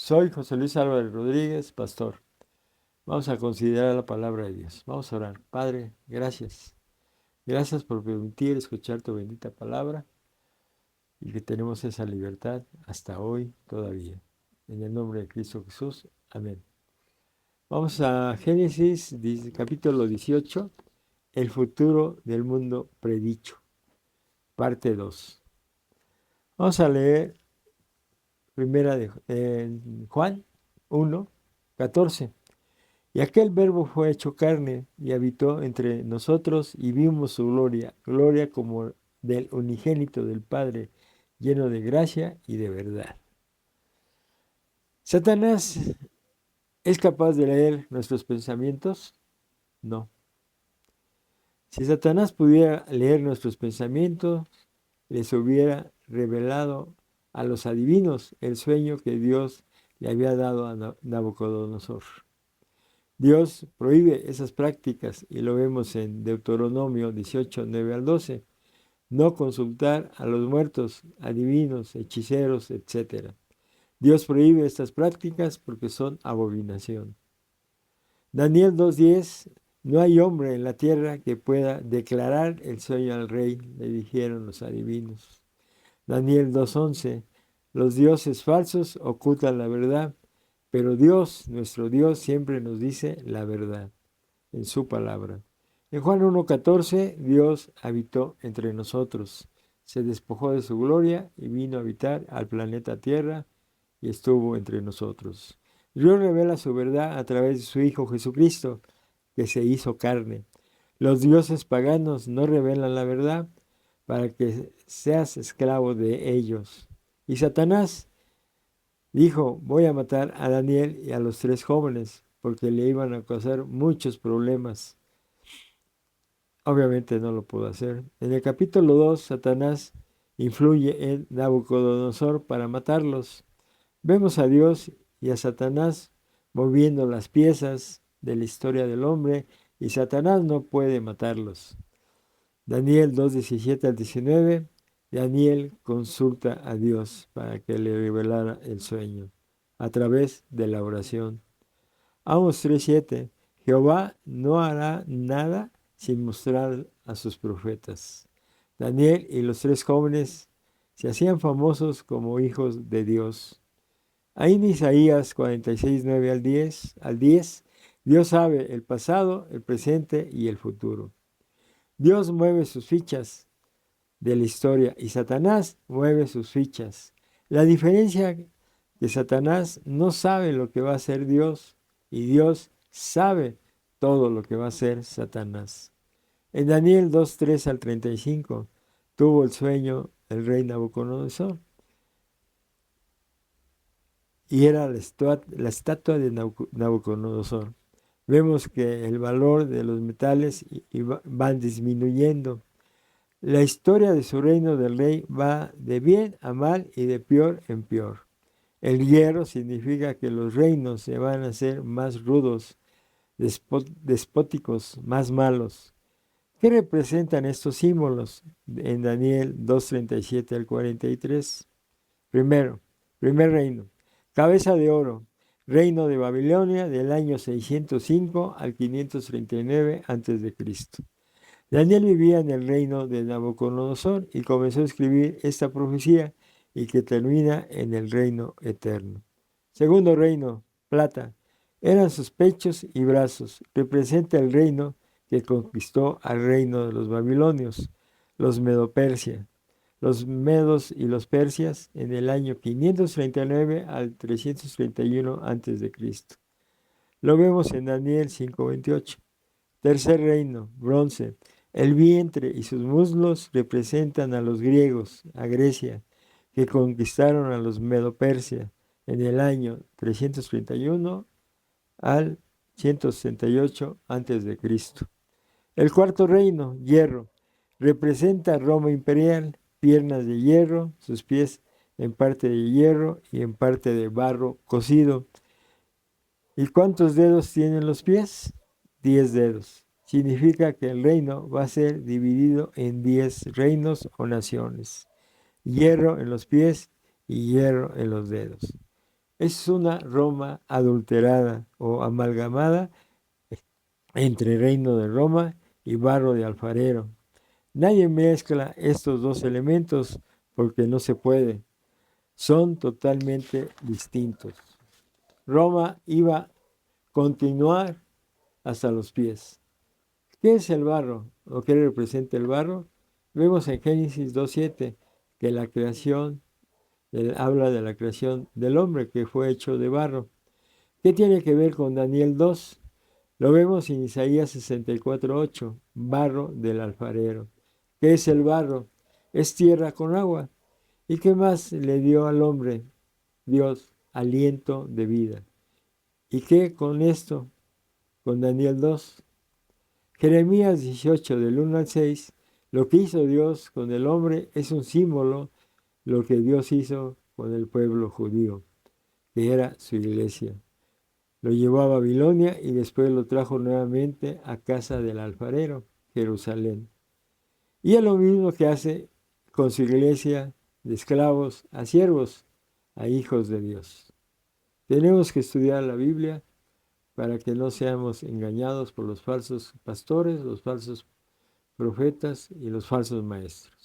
Soy José Luis Álvarez Rodríguez, pastor. Vamos a considerar la palabra de Dios. Vamos a orar. Padre, gracias. Gracias por permitir escuchar tu bendita palabra y que tenemos esa libertad hasta hoy todavía. En el nombre de Cristo Jesús. Amén. Vamos a Génesis capítulo 18, el futuro del mundo predicho, parte 2. Vamos a leer primera de Juan 1, 14. Y aquel verbo fue hecho carne y habitó entre nosotros y vimos su gloria, gloria como del unigénito del Padre, lleno de gracia y de verdad. ¿Satanás es capaz de leer nuestros pensamientos? No. Si Satanás pudiera leer nuestros pensamientos, les hubiera revelado a los adivinos el sueño que Dios le había dado a Nabucodonosor. Dios prohíbe esas prácticas y lo vemos en Deuteronomio 18, 9 al 12. No consultar a los muertos, adivinos, hechiceros, etc. Dios prohíbe estas prácticas porque son abominación. Daniel 2:10. No hay hombre en la tierra que pueda declarar el sueño al rey, le dijeron los adivinos. Daniel 2:11. Los dioses falsos ocultan la verdad, pero Dios, nuestro Dios, siempre nos dice la verdad en su palabra. En Juan 1:14, Dios habitó entre nosotros, se despojó de su gloria y vino a habitar al planeta Tierra y estuvo entre nosotros. Dios revela su verdad a través de su Hijo Jesucristo, que se hizo carne. Los dioses paganos no revelan la verdad para que seas esclavo de ellos. Y Satanás dijo, voy a matar a Daniel y a los 3 jóvenes, porque le iban a causar muchos problemas. Obviamente no lo pudo hacer. En el capítulo 2, Satanás influye en Nabucodonosor para matarlos. Vemos a Dios y a Satanás moviendo las piezas de la historia del hombre, y Satanás no puede matarlos. Daniel 2:17 al 19. Daniel consulta a Dios para que le revelara el sueño a través de la oración. Amos 3:7. Jehová no hará nada sin mostrar a sus profetas. Daniel y los 3 jóvenes se hacían famosos como hijos de Dios. Ahí en Isaías 46, 9 al 10, Dios sabe el pasado, el presente y el futuro. Dios mueve sus fichas de la historia y Satanás mueve sus fichas. La diferencia que Satanás no sabe lo que va a hacer Dios y Dios sabe todo lo que va a hacer Satanás. En Daniel 2, 3 al 35 tuvo el sueño el rey Nabucodonosor y era la estatua de Nabucodonosor. Vemos que el valor de los metales van disminuyendo. La historia de su reino del rey va de bien a mal y de peor en peor. El hierro significa que los reinos se van a hacer más rudos, despóticos, más malos. ¿Qué representan estos símbolos en Daniel 2:37 al 43? Primer reino, cabeza de oro, reino de Babilonia del año 605 al 539 a.C. Daniel vivía en el reino de Nabucodonosor y comenzó a escribir esta profecía y que termina en el reino eterno. Segundo reino, plata, eran sus pechos y brazos, representa el reino que conquistó al reino de los babilonios, los Medo-Persia. Los medos y los persias en el año 539 al 331 a.C. Lo vemos en Daniel 5:28. Tercer reino, bronce. El vientre y sus muslos representan a los griegos, a Grecia, que conquistaron a los Medo-Persia en el año 331 al 168 a.C. El cuarto reino, hierro, representa a Roma imperial, piernas de hierro, sus pies en parte de hierro y en parte de barro cocido. ¿Y cuántos dedos tienen los pies? 10 dedos. Significa que el reino va a ser dividido en 10 reinos o naciones. Hierro en los pies y hierro en los dedos. Es una Roma adulterada o amalgamada entre reino de Roma y barro de alfarero. Nadie mezcla estos dos elementos porque no se puede. Son totalmente distintos. Roma iba a continuar hasta los pies. ¿Qué es el barro? ¿O qué representa el barro? Vemos en Génesis 2.7 que la creación, habla de la creación del hombre que fue hecho de barro. ¿Qué tiene que ver con Daniel 2? Lo vemos en Isaías 64.8, barro del alfarero. ¿Qué es el barro? Es tierra con agua. ¿Y qué más le dio al hombre? Dios, aliento de vida. ¿Y qué con esto? Con Daniel 2. Jeremías 18, del 1 al 6, lo que hizo Dios con el hombre es un símbolo, lo que Dios hizo con el pueblo judío, que era su iglesia. Lo llevó a Babilonia y después lo trajo nuevamente a casa del alfarero, Jerusalén. Y es lo mismo que hace con su iglesia de esclavos a siervos, a hijos de Dios. Tenemos que estudiar la Biblia para que no seamos engañados por los falsos pastores, los falsos profetas y los falsos maestros.